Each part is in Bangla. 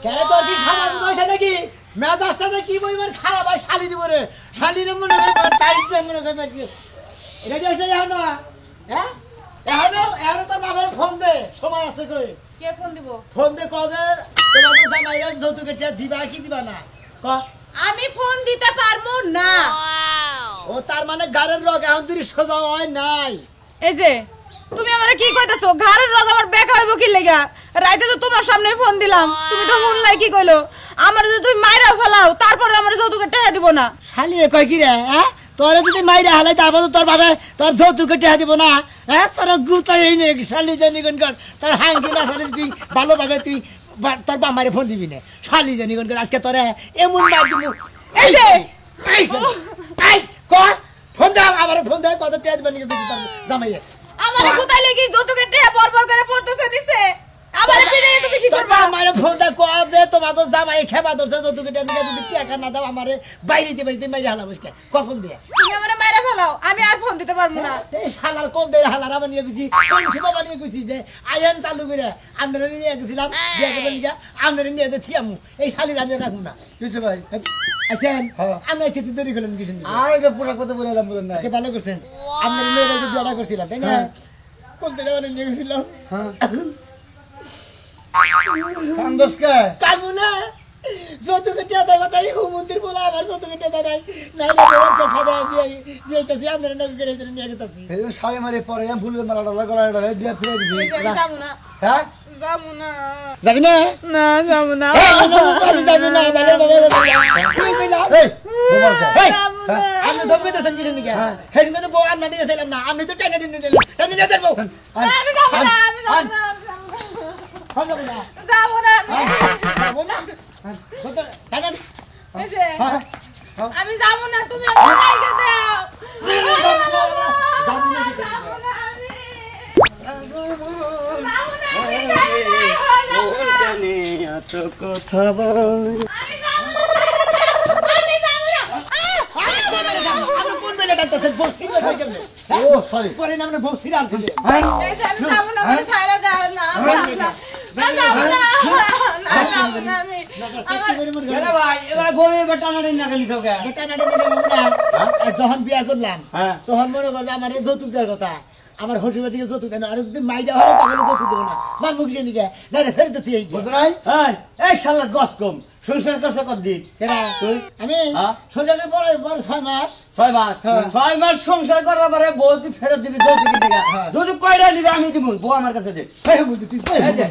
কেন তোর কি সমাজ হইছে নাকি মেজাজটা কি বলবেন খারাপ ভাই শালি দিব রে শালির মনে হয় টাইট মনে হয় মারছি এটা কি আসলে এখন হ্যাঁ এখন তোর বাবার ফোন দে সময় আছে কই কে ফোন দিব ফোন দে কদে তোমাদের জামাইয়ের যৌতুক এটা দিবা কি দিবা না ক আমি ফোন দিতে পারবো না ও তার মানে গাড়ির রোগ এখন তুই সোজা হয় নাই এই যে তুমি আমারে কি কইতাছো ঘাড়ের রোগ আমার বেকা হইব কি লাগা রাইতে তো তোমার সামনে ফোন দিলাম তুমি তো ফোন নাই কি কইলো আমার যদি তুমি মাইরা ফেলাও তারপরে আমার যৌতুকের টাকা দিব না শালি কয় কি রে হ্যাঁ তোরে যদি মাইরা হালাই তারপর তোর বাবা তোর যৌতুকের টাকা দিব না হ্যাঁ তোর গুতাই নে শালি জানি কোন কর তোর হাঙ্গি না শালি তুই ভালোভাবে তুই তোর বামারে ফোন দিবি না শালি জানি কোন কর আজকে তোরে এমন মার দিব এই যে এই ক ফোন দাও আমারে ফোন দাও কত টাকা দিবেন কি জামাইয়ে আমারে গুতাই লাগি যৌতুকের টাকা বরবর করে পড়তেছে নিছে আমারে পিড়ে তুমি কি করবা আমারে ফোন দাও ক দে তোমাকে জামাই খেবা ধরছে যৌতুকের টাকা নিয়ে যদি টাকা না দাও আমারে বাইরে দিতে মাইরা হালা বসকে কখন দিয়ে তুমি আমারে মাইরা ফেলাও আমি আর ফোন দিতে পারবো না এই শালার কোন দে হালার আমি নিয়ে গেছি কোন সময় বানিয়ে গেছি যে আইন চালু করে আমরা নিয়ে গেছিলাম বিয়া করে নিয়ে আমরা নিয়ে যেতে আমু এই শালি রাজে রাখুন না বুঝছো ভাই আছেন আমি খেতে তৈরি করলাম কিছু আর এটা পুরো কথা বলে এলাম বলেন না আচ্ছা ভালো করছেন আমরা নিয়ে গেছি বিয়া করছিলাম তাই না কোন দিনে মানে নিয়ে গেছিলাম হ্যাঁ কান্দসকে কামুনা যৌতুকের টাকা কথা এই মন্দির বলে আমার যৌতুকের টাকা নাই নাইলে ব্যবস্থা খাওয়া দিয়ে দিয়েছি আমরা নগর করে নিয়ে গেছি এই শাড়ি মারি পরে ফুলের মালাটা গলাটা দিয়ে ফিরে দিবি যাবো না হ্যাঁ যাবো না যাবি না না যাবো না যাবি না ভালো ভালো তুই কইলা এই বোমারকে যাবো না আমি ধমকে দেন কিছু নাকি হেডিং তো বউ আনতে গেছিলাম না আমি তো টাকা দিতে দিলাম টাকা নিয়ে যাবো আমি যাবো না আমি যাবো না যাবো না যাবো না যাবো না কত টাকা এই যে আমি যাবো না তুমি আমাকে রাইখে দাও যাবো না যাবো না আমি যাবো না জানি এত কথা বল আমি যাবো না আমি যাবো না আমি কোন বেলা ডাক্তার বসি না কই কেমনে ও সরি পরে না আমরা বসি আনছিল হ্যাঁ এই যে আমি যাবো না আমি ছাইরা দাও না যাবো না যাবো না আমি কেন ভাই এবার গরে বাটানাড়ি না কেন সকে যখন বিয়া করলাম হ্যাঁ। তখন মনে করলাম আমার যৌতুক দেওয়ার কথা আমার হসিবা থেকে যৌতুক দেয় না আর যদি মাইজা হয় তাহলে যৌতুক দেবো না মান মুখ জানি গে না রে ফেরত দিয়ে বুঝছ নাই এই শালার গস কম সংসার করছে কতদিন তুই আমি হ্যাঁ। সোজাকে বড় 6 মাস 6 মাস হ্যাঁ। 6 মাস সংসার করার পরে বউ তুই ফেরত দিবি যৌতুক টাকা হ্যাঁ। যদি কয়টা নিবি আমি দিব বউ আমার কাছে দে এই বুঝি তুই এই যে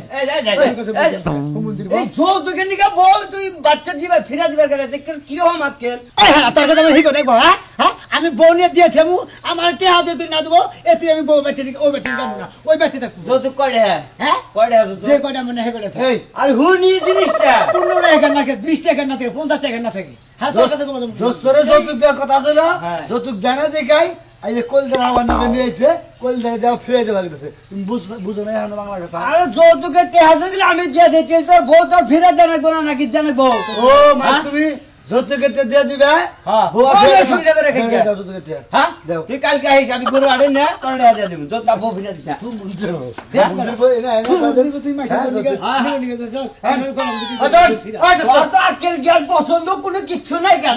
এই যৌতুকের নিকা বউ তুই বাচ্চা দিবা ফিরা দিবার কাছে কি রকম আক্কেল তোর কথা আমি হিকো দেখবো হ্যাঁ আমি বউ নিয়ে দিয়েছি আমার টেহা দিয়ে তুই না দেবো এতে আমি বউ বেটে দিকে ওই বেটে গাবো না ওই বেটে থাকবো যৌতুক কয়টা হ্যাঁ কয়টা যে কয়টা মনে হয় কয়টা থাকে এই আর হুনি জিনিসটা 15 টাকা না থাকে 20 টাকা না থাকে 50 টাকা না থাকে হ্যাঁ তোর কাছে কোনো দোস্তরে যৌতুক দেওয়ার কথা ছিল হ্যাঁ। যৌতুক জানা দেখাই এই যে কলদের আবার নামে নিয়েছে কলদের দেওয়া ফিরে দেওয়া গেছে তুমি বুঝো না এখন বাংলা কথা আরে যৌতুকের টেহা যদি আমি দিয়ে দিই তাহলে তোর বউ তোর ফিরে দেনে কোনা নাকি জানে বউ ও মানে তুমি যৌতুকের টেহা দিয়ে দিবে বউ ফিরে সুবিধা করে রেখে দাও যৌতুকের টেহা হ্যাঁ দাও তুই কালকে আইস আমি গরু আড়ে না তোর টেহা দিয়ে দেব যৌতুক বউ ফিরে দিছা তুই মন্দির বই না তুই মাসে নিয়ে যাস আমি কোন দিকে তো আকেল জ্ঞান পছন্দ কোনো কিছু নাই গা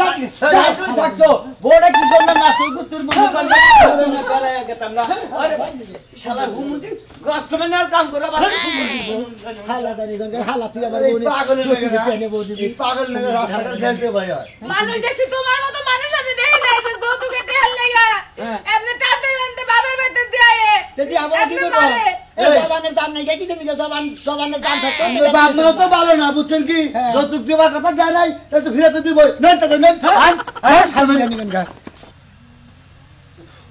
তুই থাকতো বড় কি সুন্দর না তুই তোর মনে করলে না করে গেতাম না আরে শালা হুমুদি কাস্টমার কাম করে হালা দানি গঙ্গা হালা তুই আমার এই পাগলের লাগে না পেনে বউজি এই পাগল লাগে রাস্তাটা ঢেলতে ভাই মানুষ দেখছি তোমার মতো মানুষ আমি দেখি নাই যে যৌতুকের টাকা লাগা এমনি টানতে টানতে বাবার বাড়িতে যায় যদি আমরা কি করব এই জবানের দাম নাই কি জানি জবানের দাম থাকতো বাপ মা তো ভালো না বুঝছেন কি যৌতুক দেওয়ার কথা জানাই নাই তাহলে তো ফিরে তো দিবই নেন তো নেন হ্যাঁ সামনে জানি গঙ্গা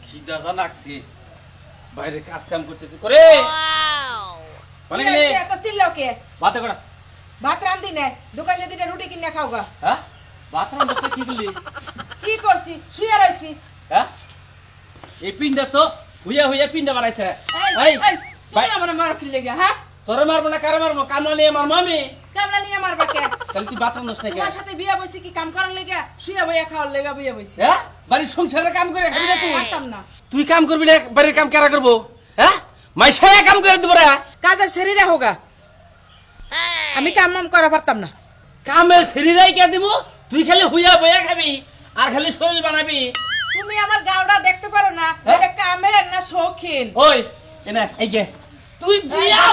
কি দাদা লাগছে বাইরে কাজ কাম করতে করে মানে কি হইছে এত চিল্লাওকে বাতে করা ভাত রান্ধি না দোকানে দুইটা রুটি কিনে খাওগা হ্যাঁ বাথরুম বসে কি করলি কি করছি শুয়ে রইছি হ্যাঁ এই পিন্ডা তো হুইয়া হুইয়া পিন্ডা বানাইছে এই তুমি আমার মার কি লাগা হ্যাঁ তোরে মারবো না কারে মারবো কামলা নিয়ে মারবো আমি কামলা নিয়ে মারবা কে তাহলে তুই বাথরুম বসে না তোমার সাথে বিয়া বইছি কি কাম করার লাগা শুয়ে বইয়া খাওয়ার লাগা বিয়া বইছি হ্যাঁ বাড়ির সংসারে কাম করে খাবি না তুই পারতাম না তুই কাম করবি না বাড়ির কাম কারা করবো হ্যাঁ মাইশায়া কাম করে দেবো রে কাজের শরীরে হোগা আমি কাম মাম করা পারতাম না। কামে শরীরাই কে দিব, তুই খালি হুইয়া বইয়া খাবি আর খালি শরীর বানাবি। তুমি আমার গাওটা দেখতে পারো না, এটা কামের না শৌখিন। ওই এনা এই গে তুই বিয়া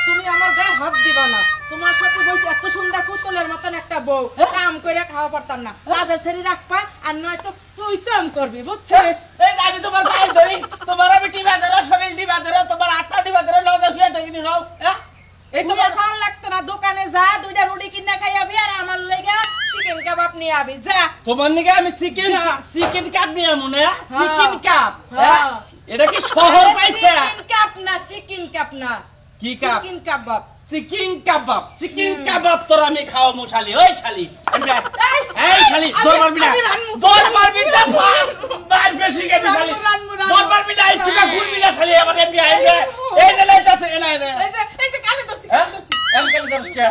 তুমি আমার গায়ে হাত দিবা না। তোমার সাথে বসে এত সুন্দর পুতুলের মতন একটা বউ, কাম করে খাওয়া পারতাম না। কাজের সেরি রাখবা আর নয়তো তুই কাম করবি, বুঝছিস? এই আমি তোমার পায়ে ধরি, তোমার আমি টিবা ধরো, শরীর টিবা ধরো, তোমার আত্মা টিবা ধরো, নদা শুয়ে থাকিনি নাও। হ্যাঁ এই তোমার তোমার খাওয়ান লাগতো না, দোকানে যা দুইটা রুটি কিনে খাইয়াবি আর আমার লেগে চিকেন কাবাব নিয়ে আবি যা। তোমার নিকে আমি চিকেন যা। চিকেন কাপ নিয়ে মনে হ্যাঁ। Chicken cup. হ্যাঁ। এটা কি শহর পাইছে? চিকেন কাপ না, চিকেন কাপ না, কি কাপ? চিকেন কাবাব। চিকেন কাবাব। চিকেন কাবাব তোর আমি খাওয়ামু শালি। ওই শালি এই শালি তোর মারবি না, তোর মারবি না, মার বেশি খাবি শালি, তোর মারবি না, তুই ঘুরবি না শালি। আমার এমবি আইবে এই যে লাইতাছে এনা এনা এই যে কানে ধরছি, হ্যাঁ কানে ধরছি। এলকালে দরসকে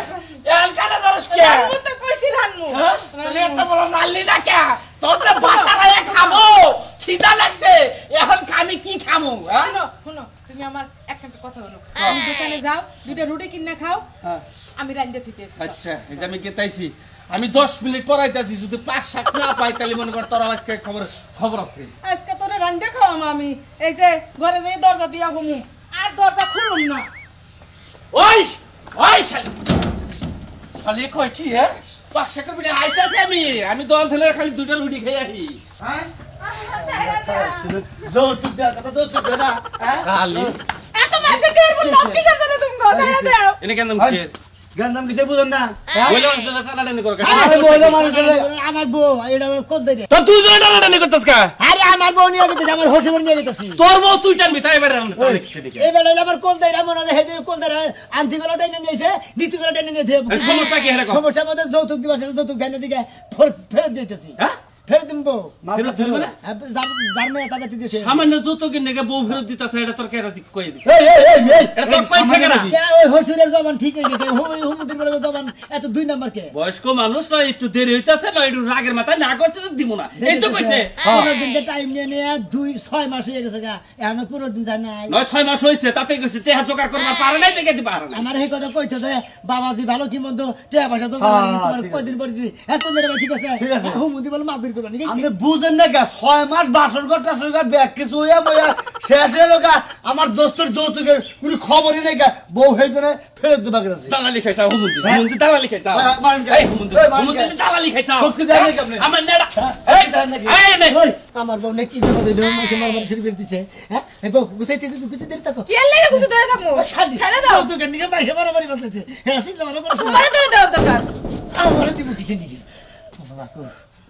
এলকালে দরসকে রানমু তো কইছি রানমু। হ্যাঁ তুই এত বড় নালি না কে? তোর তো বাতারায় খাবো, খিদা লাগছে, এখন আমি কি খামু? হ্যাঁ শুনো শুনো, তুমি আমার একটা কথা বলো। তুমি দোকানে যাও, দুইটা রুটি কিনে খাও, আমি রাইন্দা থুইতেছি। আচ্ছা এই যে আমি গেতাইছি, আমি 10 মিনিট পরাইতাছি, যদি 5-7 না পাই তাহলে মনে কর তোর আজকে খবর আছে। আজকে তোরে রাইন্দা খাওয়াম আমি। এই যে ঘরে যাই দরজা দিয়া হমু, আর দরজা খুলুম না। ওই ওই শালি শালি কই কি হ্যাঁ পাকশা করবি না, আইতাছি আমি দল থেকে খালি দুইটা রুটি খাই আহি। হ্যাঁ যৌতুক দেওয়ার কথা যৌতুক দে না, হ্যাঁ? খালি এত মানুষের ঘর বল লোক কিসের জন্য তুমি গো ছাড়া দাও। এনে কেন হয়? মুখের গান নাম কিসে বুঝুন না, হ্যাঁ? বলে মানুষ টানাটানি করে আরে মহিলা মানুষ হলে আমার বউ এটা আমার কোল দেয় তো তুই জন্য টানাটানি করতেছ কা? আরে আমার বউ নিয়ে গেছে, আমার হসুর নিয়ে গেছি। তোর বউ তুই টানবি তাই বেড়ে টানে কিছু দিকে। এবার আমার কোল দেয় মনে হয় হেজে কোল দেয় আন্টি গুলো টেনে নিয়েছে, নীতি গুলো টেনে নিয়েছে। সমস্যা কি হলো? সমস্যার মধ্যে যৌতুক দিবস যৌতুক ধ্যানের দিকে ফেরত দিতেছি। হ্যাঁ ফেরত দিব বউ। ফেরত দিবি না? যার মেয়ে তার বেঁচে দিয়েছে। সামান্য যৌতুকের নেগে বউ ফেরত দিতাছে, এটা তোর কেরা দিক কই দিছে? এই এই এই এই এটা তোর কই থাকে না? ওই হসুরের জবান ঠিক নেই, হুমুদির বলে জবান এত 2 নাম্বার কে? বয়স্ক মানুষ নয়, একটু দেরি হইতাছে না, একটু রাগের মাথায় না করছে তো দিব না, এই তো কইছে। 15 দিনকে টাইম নিয়ে নিয়ে 2-6 মাস হয়ে গেছে গা, এখনো 15 দিন যায় নাই। 9-6 মাস হইছে, তাতে কইছে টেহা জোগাড় করবার পারে নাই, দেখে দিবা পারে না। আমার এই কথা কইতে দে, বাবাজি ভালো কি মন্দ টাকা পয়সা তো তোমার কয়দিন পরে দিই, এত দিন ঠিক আছে ঠিক আছে। হুমুদি বলে মাদুর করবা নাকি? আপনি বুঝেন না গা, 6 মাস বাসর ঘর টাসর ঘর ব্যাগ কিছু হইয়া বইয়া শেষ হয়ে গা, আমার দোস্তর যৌতুকের কোনো খবরই নেই গা, বউ হয়ে করে ফেরত দেবা গেছে। দালালি খাইছা হুমুন্দি, হুমুন্দি দালালি খাইছা। হ্যাঁ, মারেন কে? এই হুমুন্দি, এই মারেন হুমুন্দি কে? দালালি খাইছা। সত্যি দেয় নাকি আপনি? সামান্য এটা, এই, দেয় নাকি? এই নে। ওই, আমার বউ নাকি বিপদ হইলো, মাসে মারবার শুরু করে দিছে। হ্যাঁ এই বউ গুছাইতে থাকো। কি লাগে কিছু ধরে থাকমু? খালি ছেড়ে দাও। যৌতুকের নিকে মাসে মারামারি বসেছে, এটা চিন্তা ভালো করে তোমারে ধরে দাও দরকার। আমার দিব কিছু নিকে বাবা কো।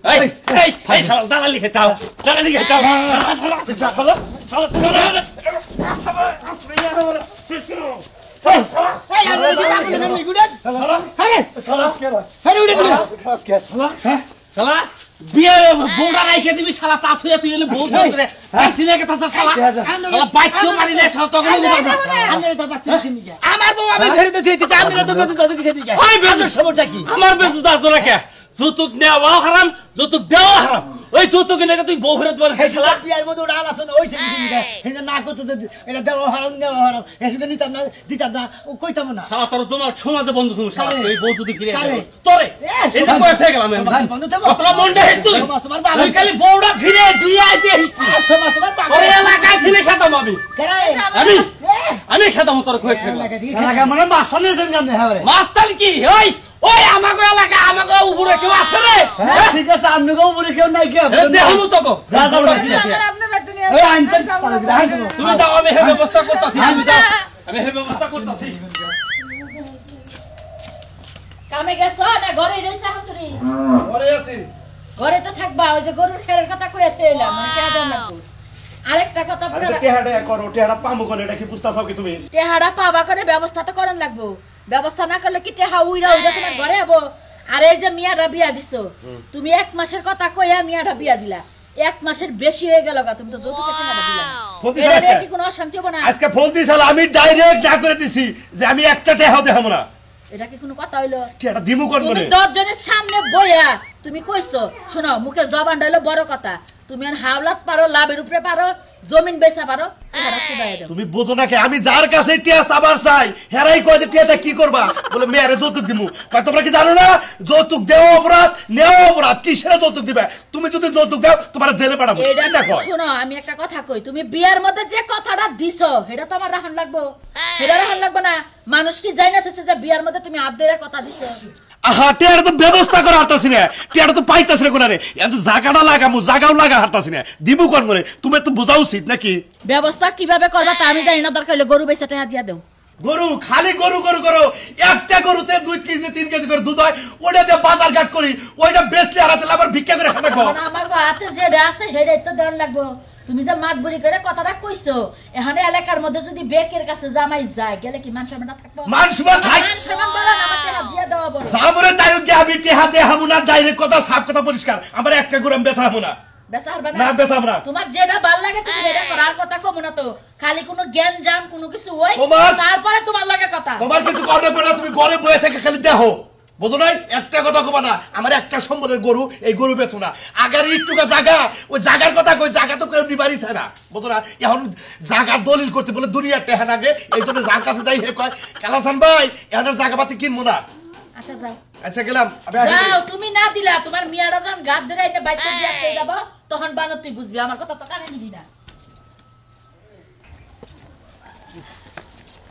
এই, এই, এই শালা দালালি খাইছাও, দালালি খাইছাও। শালা, শালা, শালা, শালা, দালালি। এই আমি কি পাগল নাকি গুড়া? আরে খারাপ কে রে? আরে উড়ে গুড়া। খারাপ কে? শালা, বিয়ের বউটা রাইখে দিবি, শালা তা থুয়া তুই এলে বউ ধরে আসিনে কে তাতা শালা। শালা বাইকও মারি না, শালা তখন দিবা না। আমি তো বাচ্চা নিকে আমার বউ আমি ফেরত দিতে আমি তো বেতন কত কিছু দিকে ওই বেজু সমস্যা কি? আমার বেজু দা তোরা কে? যৌতুক নেওয়াও হারাম, যৌতুক দেওয়া হারাম। ওই যৌতুকের লেগে তুই বউ ফেরত বলে শালা। বিয়ার মধ্যে ওটা আলোচনা হয়েছে নিকে এটা না করতে এটা দেওয়া হারাম নেওয়া হারাম এটা নিতাম না দিতাম না ও কইতাম না। শালা তোর তোমার সমাজে বন্ধু তুমি শালা, কারে? তুই বউ যদি ফিরে কারে? তোরে এটা কই থেকে গেলাম সমাজ বন্ধ থাকবো? তোরা মনটা হেস তুই সমাজ তোমার বাবা। তুই খালি বউটা ফিরে দিয়ে আইতে হিস্ট্রি সমাজ তোমার বাবা। ওরে এলাকায় ফিরে খেতাম আমি কেরে আমি খেতাম তোর কই থেকে এলাকা থেকে এলাকা মানে মাস্টার নিয়ে দেন কেমনে, হ্যাঁ রে? মাস্টার কি ওই ওই আমাগো এলাকা আমাগো উপরে কেউ আছে রে হ্যাঁ, ঠিক আছে, আপনি কেউ বলে কেউ নাই কে? দেহমু তো গো যা যাও না, ঠিক আছে। আমার আপনার বাড়িতে নিয়ে এই আনছেন, আনছেন। তুমি যাও, আমি হে ব্যবস্থা করতেছি, তুমি যাও, আমি হে ব্যবস্থা করতেছি। কামে গেছো না ঘরে রইছে হাতুরি? ঘরে আছি। ঘরে তো থাকবা, ওই যে গরুর খেরের কথা কইয়া থইলাম মানে কে আদর না কর। আরেকটা কথা আরে তো টেহাডা করো, টেহাডা পামু করে, এটা কি বুঝতাছো কি তুমি? টেহাড়া পাবা করে ব্যবস্থা তো করন লাগবো। ব্যবস্থা না করলে কি টেহা উইরা উইরা তোমার ঘরে হবো? আর এই যে মিয়াটা বিয়া দিছো, তুমি 1 মাসের কথা কইয়া মিয়াটা বিয়া দিলা, 1 মাসের বেশি হয়ে গেল গা, তুমি তো যৌতুকের টাকাটা দিলা না। ফোন দিছ এটা আজকে? দিয়ে কি কোনো অশান্তি হবে না? আজকে ফোন দিছাল, আমি ডাইরেক্ট না করে দিছি যে আমি একটা টেহাও দেখাবো না। এটা কি কোনো কথা হইলো? টেহাটা দিমু কোন তুমি করে? 10 জনের সামনে বইয়া তুমি কইছো, শোনো মুখে জবানটা হইলো বড় কথা, তুমি আর হাওলাত পারো, লাভের উপরে পারো, জমিন বেচা পারো, এরা শুধাই দাও। তুমি বোঝো না কে আমি যার কাছে টিয়া সাবার চাই হেরাই কয় যে টিয়াটা কি করবা বলে মেয়ারে যৌতুক দিমু কয় তোমরা কি জানো না যৌতুক দেওয়া অপরাধ নেওয়া অপরাধ কিসের যৌতুক দিবে তুমি যদি যৌতুক দাও তোমার জেলে পাঠাবো এটা না কয় শোনো আমি একটা কথা কই, তুমি বিয়ার মধ্যে যে কথাটা দিছো এটা তো আমার রাহন লাগবো, এটা রাহন লাগবে না? মানুষ কি জানি না যে বিয়ার মধ্যে তুমি আব্দের কথা দিছো? আহা টিয়ার তো ব্যবস্থা করা হারতাছি না টিয়ার তো পাইতাছি না কোনারে এত জায়গাটা লাগামু জায়গাও লাগা হারতাছি না দিবু কোন করে তুমি তো বোঝা উচিত নাকি ব্যবস্থা কিভাবে করবা তা আমি জানি না, দরকার হলে গরু বেচা টাকা দিয়া দাও। গরু খালি গরু গরু করো একটা গরুতে 2 কেজি 3 কেজি করে দুধ হয় ওইটা দিয়ে বাজার ঘাট করি ওইটা বেচলে আর হাতে আবার ভিক্ষা করে খাবে এখন আমার হাতে যেটা আছে সেটাই তো দেওয়ার লাগবো। তুমি যে মাতবরি করে কথাটা কইছো, এখানে এলাকার মধ্যে যদি বেকের কাছে জামাই যায় গেলে কি মান সম্মান থাকবো? মান সম্মান থাক মান সম্মান বলো না, আমার টাকা দিয়া দেওয়া বড়। সামরে তাই কি আমি টিহাতে হামুনা ডাইরেক্ট কথা সাফ কথা পরিষ্কার আমার একটা গরু আমি বেচা হামুনা বেচা হারবা না বেচা আমরা তোমার যেটা ভাল লাগে তুমি এটা করো, আর কথা কমু না তো। খালি কোনো জ্ঞান জান কোনো কিছু ওই তোমার- তারপরে তোমার লাগে কথা। তোমার কিছু করবে পড়ে না তুমি ঘরে বসে থেকে খালি দেখো বুঝো নাই একটা কথা কবা না আমার একটা সম্বলের গরু এই গরু বেচো না আগার একটুকা জায়গা ওই জায়গার কথা কই জায়গা তো কেউ নিবারই চায় না বুঝো না এখন জায়গার দলিল করতে বলে দুনিয়ার টেহা লাগে এই জন্য যার কাছে যাই হে কয় কালাসান ভাই এখন জায়গা পাতি কিনবো না আচ্ছা যাও আচ্ছা গেলাম আমি আসি। যাও, তুমি না দিলা তোমার মিয়ারা যখন গাদ ধরে এনে বাইতে দিয়া খেয়ে যাবো তখন বানর তুই বুঝবি, আমার কথা তো কানে নিবি না।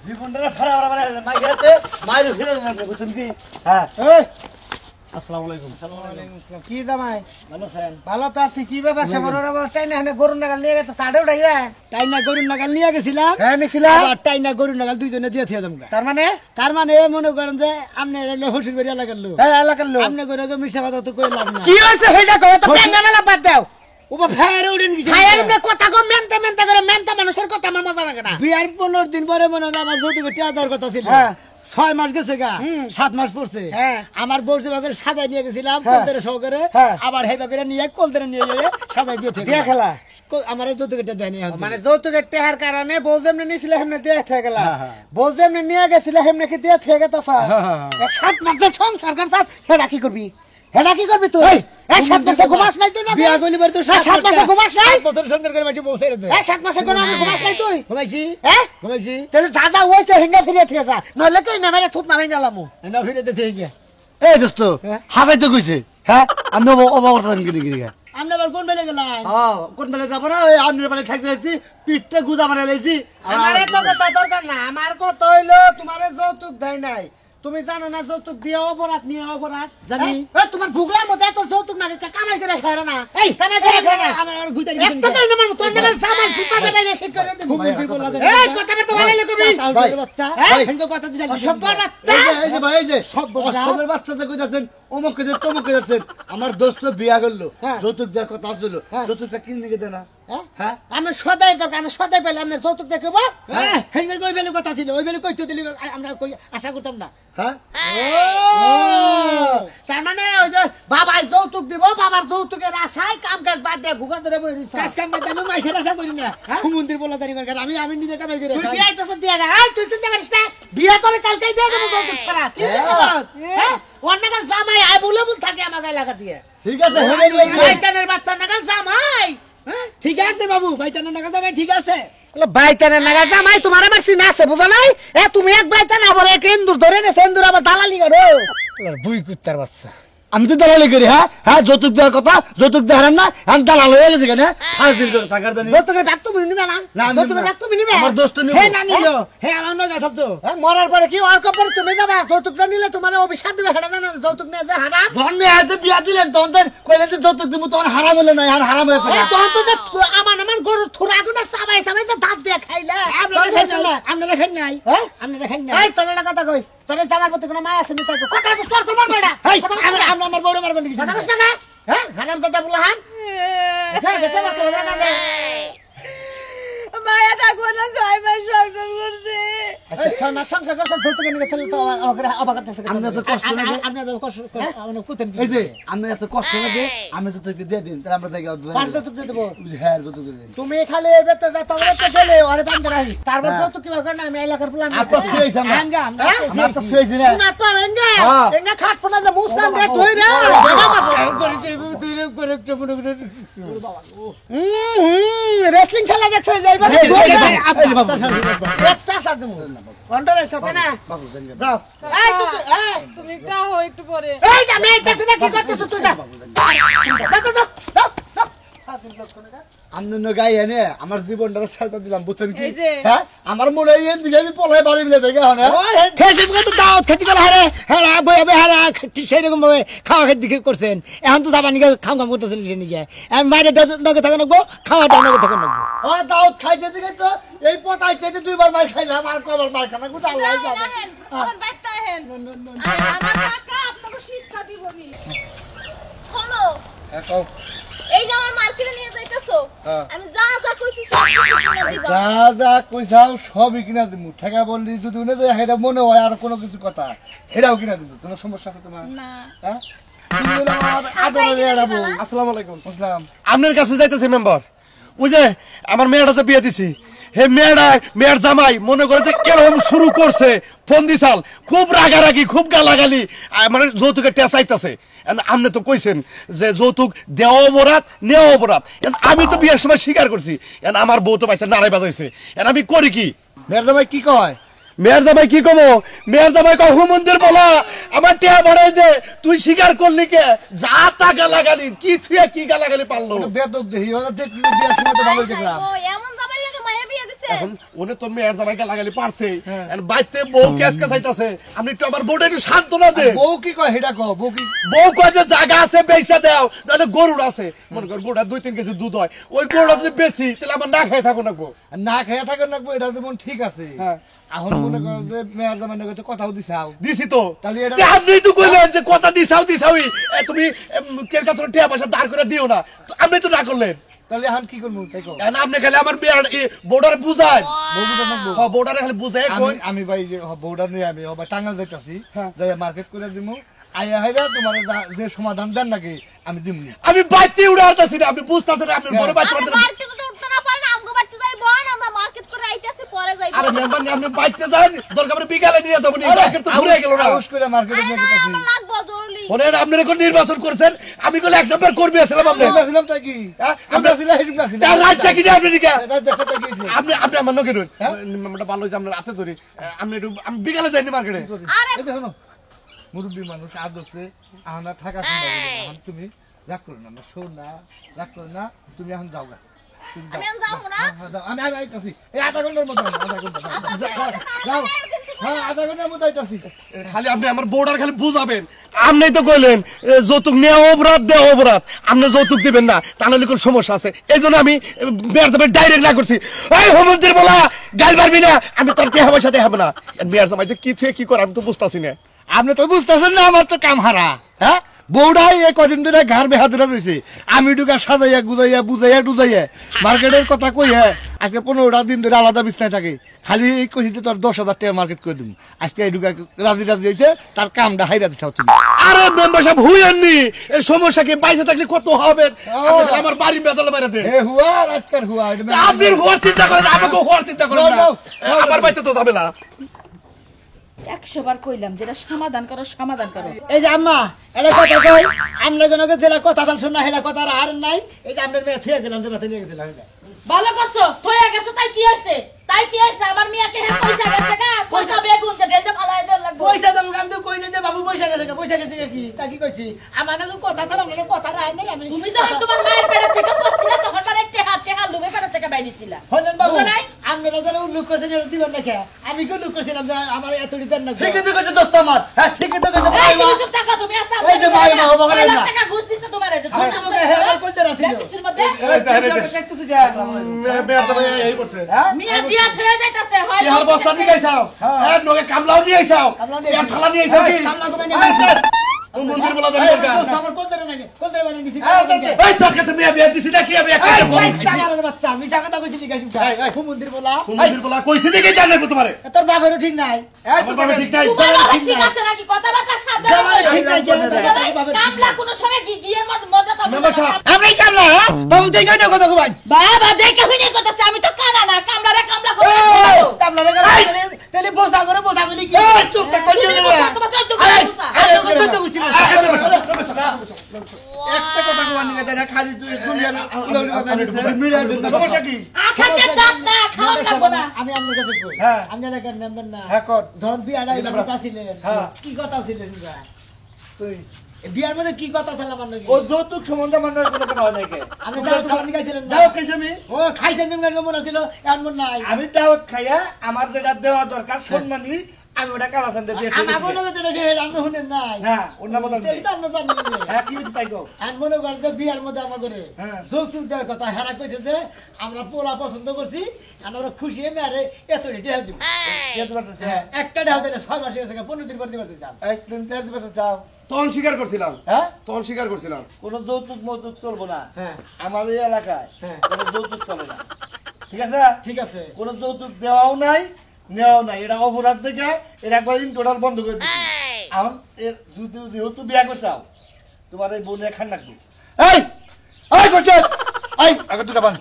জীবনটা ফেরা ফেরা মাইয়াতে মাইরু ফিরে যাবে বুঝছেন কি হ্যাঁ এই আসসালামু আলাইকুম কি জামাই ভালো আছেন ভালো তো আছি। কি ব্যাপার সে বড় টাইনা হেনে গরুর নাগাল নিয়ে গেছে সাড়ে উঠাইয়া টাইনা গরুর নাগাল নিয়ে গেছিলাম। হ্যাঁ নিছিলাম আবার টাইনা গরুর নাগাল দুইজনে দিয়ে থিয়া দমকা। তার মানে মনে করেন যে আপনি এলে হসির বাড়ি এলাকার লোক, এই এলাকার লোক আপনি করে মিশা কথা তো কই লাভ না। কি হইছে হেডা কও তো পেঙ্গানা বাদ দাও ওবা ফায়ারে উড়েন কিছু খায়ারে কথা কো মেনতে মেনতে করে মেনতে মানুষের কথা আমার মজা লাগে না বিয়ার 15 দিন পরে মনে হয় আমার যদি টিয়া দেওয়ার কথা ছিল। হ্যাঁ। 6 মাস গেছে গা 7 মাস পড়ছে। হ্যাঁ। আমার বউ সেবা করে সাজাই নিয়ে গেছিলাম হ্যাঁ। কোলদের সহকারে, হ্যাঁ। আবার হেবা করে নিয়ে কোলদের নিয়ে গিয়ে সাজাই দিয়ে থেকে দিয়া খেলা আমার যদি কেটে দেয়নি এখন। মানে যৌতুকের টেহার কারণে বউ যেমনি নিছিল হেমনে দিয়া থেকে গেলা হ্যাঁ, হ্যাঁ। বউ যেমনি নিয়ে গেছিল হেমনে কি দিয়া থেকে গেতাছ হ্যাঁ, হ্যাঁ। 7 মাসে সংসার করছাস হেডা কি করবি তুই এই 7 মাসে ঘুমাস নাই তুই না বিয়া কইলি বার তো 7 মাসে ঘুমাস নাই 7 বছর সংসার করে মাটি বসে রে। এই 7 মাসে কোন আমি ঘুমাস নাই তুই ঘুমাইছি হ্যাঁ ঘুমাইছি তাহলে যা যা হইছে হেঙ্গা ফিরে থেকে যা নইলে কই না মেরে থুপ নামাই গেলাম না ফিরে দিতে গিয়া এই দোস্ত হাজাইতে কইছে হ্যাঁ আমি অবগতন গিরি গিরি আমরা আবার কোন বেলে গেলাম? কোন বেলা যাবো না ওই আন্নের বেলা থাকতে থাকতে পিঠটা গুজা মারা লাইছি আমারে তো কথা দরকার না আমার কথা হইলো তোমারে যৌতুক দেয় নাই তুমি জানো না যৌতুক দিয়ে অপরাধ নিয়ে অপরাধ জানি। এই তোমার ভুগলার মধ্যে এত যৌতুক না কামাই করে খায় না এই কামাই করে খায় না আমার গুইতা একটা তো নাম তোর নাম জামাই সুতা দেবে না শিখ করে দেব মুখের বলা যায় এই কথা বলতে ভালো লাগবে ভাই বাচ্চা হ্যাঁ? হেনকে কথা দিলা অসভ্যর বাচ্চা এই যে ভাই এই যে সব বাচ্চা। সবের বাচ্চাদের কইতাছেন অমুক কে তমুক কে যাচ্ছেন আমার দোস্ত বিয়া করলো হ্যাঁ। যৌতুক দেওয়ার কথা আসছিল হ্যাঁ। যৌতুকটা কিনে নিয়ে দেয় না হ্যাঁ হ্যাঁ আমি সদাই দরকার আমি সদাই পেলে আপনার যৌতুক দেখব হ্যাঁ হেনকে কই বেলে কথা ছিল ওই বেলে কইতে দিলি আমরা কই আশা করতাম না। হ্যাঁ তার মানে ওই যে বাবাই যৌতুক দিব বাবার যৌতুকের আশায় কাম কাজ বাদ দিয়ে ভুগা ধরে বই রইছে কাজ কাম করতে আমি মাইসের আশা করি না। হুমন্দির বলা তারি করে আমি আমি নিজে কামাই করে তুই খাই। দিয়ে আইতেছ দিয়ে না এই তুই চিন্তা করিস না বিয়ে তোরে কালকেই দিয়ে দেবো যৌতুক ছাড়া কি চিন্তা করছ? হ্যাঁ অন্যকাল জামাই আই বলে বল থাকে আমার এলাকা দিয়ে ঠিক আছে হেরে নিয়ে বাইতানের বাচ্চা নাগাল জামাই হ্যাঁ ঠিক আছে বাবু ভাইটানা নাকা যাবে ঠিক আছে। বাইতানের নাগাল জামাই তোমার আমার সিনা আছে বুঝা নাই এ তুমি এক বাইতান আবার এক ইন্দুর ধরে নে সেন্দুর আবার দালালি করো বুই কুত্তার বাচ্চা আমি তো দালালি করি হ্যাঁ হ্যাঁ যৌতুক দেওয়ার কথা যৌতুক দেখান না আমি দালাল হয়ে গেছে কেন ফাঁস দিন করে থাকার জন্য যৌতুকের ডাক তুমি নিবে না না, আমি যৌতুকের নিবো না। ডাক তুমি নিবে আমার দোস্ত নিব হে না নিলো হে আমার না যাইতাম তো হ্যাঁ, মরার পরে কি ওর কপরে তুমি যাবা যৌতুক নিলে তোমার অভিশাপ দিবে হেডা জানো যৌতুক নিয়ে যে হারাম জন্মে হাতে বিয়া দিলেন তখন তো কইলেন যে যৌতুক দিব তখন হারাম হলো না আর হারাম হয়েছে এই তখন তো যে আমার গরুর থুরা গুনা চাবাই চাবাই তো দাঁত দিয়ে খাইলে আপনারা খাই নাই হ্যাঁ? আপনারা খাই নাই এই তোর একটা কথা কই তোর জামার প্রতি কোনো মায়া আছে নি তাই কথা তো তোর কোন বেড়া আমরা আমার বড় মারবেন কিছু কথা কইছ না হ্যাঁ হারাম দাদা বুলাহান যা গেছে আমার কোন না মায়া থাকবো না 6 মাস সংসার করছে। আচ্ছা না সংসার করতে যৌতুক নিয়ে তাহলে তো আমাকে অবাক করতেছে আমি তো কষ্ট না আপনাদের কষ্ট আমরা কুতেন এই যে আমি এত কষ্ট লাগে আমি যৌতুক দিয়ে দিন তাহলে আমরা যাই কার যৌতুক দিয়ে দেবো হ্যাঁ যৌতুক দিয়ে দিন তুমি খালি এবেতে যা তোমরা তো গেলে ওরে বান্ধ রাখিস তারপর যৌতুক কি করে না আমি এলাকার প্ল্যান আর তো খেয়েছি আমরা আঙ্গা আমরা আমরা তো খেয়েছি না না তো এঙ্গা হ্যাঁ। এঙ্গা খাট পনা যে মুসলাম দে তুই রে করেছে তুই এরকম করে একটু মনে করে রেসলিং খেলা দেখছে যাইবা একটা সাথে কন্ট্রোল সাথে না যাও এই তুই এই তুমি কাহো একটু পরে এই যা মেয়ে দেখছ না কি করতেছ তুই যা আনন্দ গাই এনে আমার জীবনটা সাজা দিলাম বুঝছেন কি এই যে। হ্যাঁ আমার মনে হয় এদিকে আমি পলাই বাড়ি মিলে দেখে হ্যাঁ ফেসবুকে তো দাওয়াত খেতে গেল হারে হ্যাঁ বই হারা সেই রকম ভাবে খাওয়া খেতে দিকে করছেন এখন তো যাবানি খাম খাম করতেছেন সে নিকে আমি মায়ের নগে থাকে নাকবো খাওয়াটা নগে থাকে নাকবো ও দাওয়াত খাইতে দিকে তো এই পতাইতে দুইবার মার খাইলাম আর কবার মার খানা গুটা আল্লাহ জানে এখন বাইতে আহেন আমার কাকা আপনাকে শিক্ষা দিবনি শোনো এখন এই যে আমার মার্কেটে নিয়ে যাইতেছো হ্যাঁ। আমি যা যা কইছি সব কিছু কিনে দিবা যা যা কইসাও সবই কিনা দিমু ঠেকা বললি যদি উনি তো হেটা মনে হয় আর কোনো কিছু কথা হেটাও কিনা দিমু কোনো সমস্যা আছে তোমার না হ্যাঁ আদরে এড়াবো আসসালামু আলাইকুম বুঝলাম আপনার কাছে যাইতেছে মেম্বার ওই যে আমার মেয়েটা যে বিয়ে দিছি হে মেয়ের জামাই মনে করে যে এরকম শুরু করছে ফোন দিছাল খুব রাগারাগি খুব গালাগালি মানে যৌতুকের টেয়া চাইতেছে আপনি তো কইছেন যে যৌতুক দেওয়া অপরাধ নেওয়া অপরাধ আমি তো বিয়ের সময় স্বীকার করছি আমার বউ তো বাইতে নাড়াই বাজাইছে আমি করি কি মেয়ের জামাই কি কয় মেয়ের জামাই কি কমো মেয়ের জামাই কয় হুমন্দির বলা আমার টেয়া বাড়াই দে তুই স্বীকার করলি কে যা তা গালাগালি কি থুয়া কি গালাগালি পারলো বেদক দেখি ওরা দেখি বিয়ার সময় তো ভালোই দেখলাম ও এমন জামাই লাগে মায়া বিয়ে দিছে এখন ওনে তো মেয়ের জামাই গালাগালি পারছে বাইতে বউ কেস কেসাইতাছে আমি একটু আমার বউটা একটু শান্ত না দে বউ কি কয় হেটা কয় বউ কি বউ কয় যে জায়গা আছে বেচা দাও নাহলে গরুর আছে মনে কর বউটা 2-3 কেজি দুধ হয় ওই গরুটা যদি বেচি তাহলে আমার না খাই থাকো নাকবো না খেয়ে থাকেন নাকবো এটা যেমন ঠিক আছে হ্যাঁ। এখন মনে করো যে মেয়ের জামাই কাছে কথাও দিছাও দিছি তো তাহলে এটা- তে আপনি তো কইলেন যে কথা দিছাওই তুমি কের কাছে টিয়া পয়সা দাঁড় করে দিও না তো আপনি তো না করলেন তাহলে এখন কি করবো তাই কও এখন আপনি খালি আমার বর্ডারে বুঝায় বউ বুঝা নাকবো হ্যাঁ বর্ডারে খালি বুঝায় কই আমি ভাই যে বউটা নিয়ে আমি ভাই টাঙ্গাল যাইতাছি হ্যাঁ। যাই মার্কেট করে দিমু আইয়া হাইরা তোমার যে সমাধান দেন নাকি আমি দিমু আমি বাইতে উড়ে আসতেছি না আপনি বুঝতেছেন না আপনি বড় বাইতে আমরা মার্কেটে তো উঠতে না পারি না আমগো বাড়িতে যাই বোন আমরা মার্কেট করে আইতাছি পরে যাই আরে মেম্বার আপনি বাইতে যান দরকার পড়ে বিকালে নিয়ে যাবো মার্কেট তো ঘুরে গেল না আউস করে মার্কেটে নিয়ে গেতাছি আমার লাগবো জরুরি ওনের আপনারা কোন নির্বাচন করেছেন আমি কইলে এক নম্বর কর্মী আছিলাম আপনি ছিলাম তাই কি হ্যাঁ? আমরা ছিলাম হেজুম না তার রাজ্যা কি আপনি নিকা রাজ্যটা গিয়েছে আপনি আপনি আমার নকে রইন আমরা ভালো হইছে আমরা রাতে ধরি আপনি একটু আমি বিকালে যাইনি মার্কেটে এই দেখো না মুরব্বী মানুষ আদর্শে আহানা থাকা সম্ভব হলো না। এখন তুমি রাগ করো না আমার শোনা রাগ করো না তুমি এখন যাও গা তুমি যাও। আমি এখন যাবো না? হ্যাঁ, যাও। আমি আইতাছি এই আধা ঘন্টার মতো আধা ঘন্টা যাও হ্যাঁ আধা ঘন্টার মতো আইতাছি খালি আপনি আমার বর্ডার খালি বুঝাবেন আপনি তো কইলেন যৌতুক নেওয়া অপরাধ দেওয়া অপরাধ আপনি যৌতুক দিবেন না তা নাহলে কোন সমস্যা আছে এই জন্য আমি মেয়ের জামাই ডাইরেক্ট না করছি এই হোমন্দির বলা গাল মারবি না আমি তোর কে আমার সাথে হবে না মেয়ের জামাই যে কি থুয়ে কি করে আমি তো বুঝতাছি না আপনি তো বুঝতেছেন না আমার তো কাম হারা হ্যাঁ বউটাই এই কদিন ধরে ঘর বেহা ধরে রয়েছে আমি ঢুকা সাজাইয়া গুজাইয়া বুঝাইয়া টুজাইয়া মার্কেটের কথা কইয়া আজকে 15টা দিন ধরে আলাদা বিছনায় থাকে খালি এই কইতে তোর 10,000 টাকা মার্কেট করে দিম আজকে এই ঢুকা রাজি হয়েছে তার কামটা হাইরা দিছাও তুমি আরে মেম্বার সাহেব হুইয়েননি এই সমস্যা কি বাইসে থাকলে কত হবে আপনি আমার বাড়ি বেজালে বাইরে এ হুয়া আজকের হুয়া আপনি হওয়ার চিন্তা করেন আমাকে হওয়ার চিন্তা করেন না আমার বাড়িতে তো যাবে না 100 বার কইলাম যেটা সমাধান করো সমাধান করো এই যে আম্মা এটা কথা কই আমনে জনকে যেটা কথা চাল শুন না হেলা কথা আর নাই এই যে আমনের মেয়ে থুয়ে গেলাম যে মাথা নিয়ে গেছিলাম ভালো করছো থইয়া গেছো তাই কি হইছে আমার মিয়াকে হে পয়সা গেছে গা পয়সা বেগুন তে গেলতে ফালাই দেন লাগবে পয়সা দেবো আমি তো কই নাই যে বাবু পয়সা গেছে কি তা কি কইছি আমার না কথা চাল আমনে কথা রাই নাই আমি তুমি যখন তোমার মায়ের পেট থেকে পড়ছিলে তখন মানে টেহা লুবে পেট থেকে বাইরেছিলা হলেন বাবু বুঝো নাই? আপনারা যেন উল্লেখ করছেন এটা দিবেন না কে আমি কি উল্লেখ করছিলাম যে আমার এতটি দেন না ঠিকই তো কইছে দোস্ত আমার হ্যাঁ ঠিকই তো কইছে এই তুমি চুপ থাকো তুমি আছো এই যে ভাই মা হবো না। টাকা ঘুষ দিছে তোমার এই যে আমি তোমাকে হে আমার কইতে রাছিল কিছুর মধ্যে মেয়ের জামাই এই করছে মিয়া দিয়া থয়ে যাইতাছে হয় ইহার বস্তা নিয়ে আইছাও এর নগে কামলাও নিয়ে আইছাও এর থালা নিয়ে আইছাও কি কামলা কমাই নিয়ে ও মন্দির বলা যাবে না দোস্ত আমার কইতে না কইতে বানি দিছি এই তোর কাছে মেয়ে বিয়ে দিছি নাকি আমি একটা বলিস আমার বাচ্চা আমি জায়গা কথা কইছিলি গাইছি খুব মন্দির বলা মন্দির বলা কইছি দেখি জানাবো তোমারে তোর বাপেরও ঠিক নাই আমার বাবা ঠিক নাই তোমার বাবা ঠিক আছে নাকি কথাবার্তা সাবধানে জামাই বলো। ঠিক নাই কামলা কোনো সময় গিয়ে মজা তো মেম্বার সাহেব আমি কামলা বাবু দেই না কথা কই বাবা দেখে হইনি কথাছে আমি তো কানা না কামলা রে কামলা করে কামলা রে তেলে বসা করে বসা গলি কি চুপ থাক কই না তোমার চোদ্দ করে বুঝা আমি তো কইতে বুঝছি না একটা কথা কমানি কথাটা খালি তুই গুলিয়ার উলাউলি কথা নিছিস মিডিয়া দিন সমস্যা কি আখাতে দাঁত না খাওয়া লাগবো না আমি আপনার কাছে কই হ্যাঁ। আপনি এলাকার মেম্বার না হ্যাঁ, কর। যখন বিয়াটা হইলো কথা ছিলেন হ্যাঁ। কি কথা ছিলেন তুই বিয়ার মধ্যে কি কথা ছিল আমার নাকি ও যৌতুক সম্বন্ধে মানুষ কোনো কথা হয় নাকি আপনি দাওয়াত খাওয়ানি খাইছিলেন না দাওয়াত খাইছি আমি ও খাইছেন কেমন মনে ছিল এমন মনে নাই আমি দাওয়াত খাইয়া আমার যেটা দেওয়া দরকার সম্মানী আমি ওটা কালাসানটা দিয়ে আমার মনে করতে সে আপনি শুনেন নাই হ্যাঁ, অন্য মতো নেই। তাহলে তো আপনি জানেন না। হ্যাঁ কি হইছে তাই কও আর মনে করেন যে বিয়ার মধ্যে আমার করে হ্যাঁ। যৌতুক দেওয়ার কথা হেরা কইছে যে আমরা পোলা পছন্দ করছি আর আমরা খুশি হয়ে মেরে এত রেটে দিব কে দিবা তো একটা ঢাল দিলে 6 মাস গেছে 15 দিন পর দিবার চান এক দিন তেল দিবা তো চাও তখন স্বীকার করছিলাম হ্যাঁ তখন স্বীকার করছিলাম কোনো যৌতুক মৌতুক চলবো না হ্যাঁ। আমার এই এলাকায় হ্যাঁ। কোনো যৌতুক চলে না ঠিক আছে ঠিক আছে কোনো যৌতুক দেওয়াও নাই নেওয়াও নাই এটা অপরাধ থেকে এটা একবার টোটাল বন্ধ করে দিচ্ছি এখন যেহেতু বিয়া করছাও তোমার এই বোন খান রাখবো এই এই করছে এই আগে দুটা বান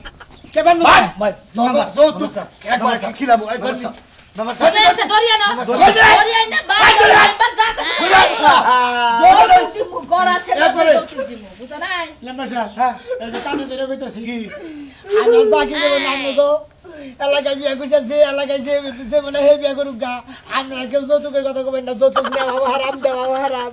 কে বানবো ভাই যৌতুক একবার খিলাবো একবার সবে এসে দরিয়া না দরিয়া না বাইরে একবার যা জোর দিমু গড়া সে দিমু বুঝা নাই লম্বা সাহেব হ্যাঁ এই যে কানে ধরে কইতাছি কি আমার বাকি দেব নাম গো এলাকায় বিয়া করছে যে এলাকায় যে মানে হে বিয়া করুক গা আমরা কেউ যৌতুকের কথা কবেন না যৌতুক নেওয়া হারাম দেওয়া হারাম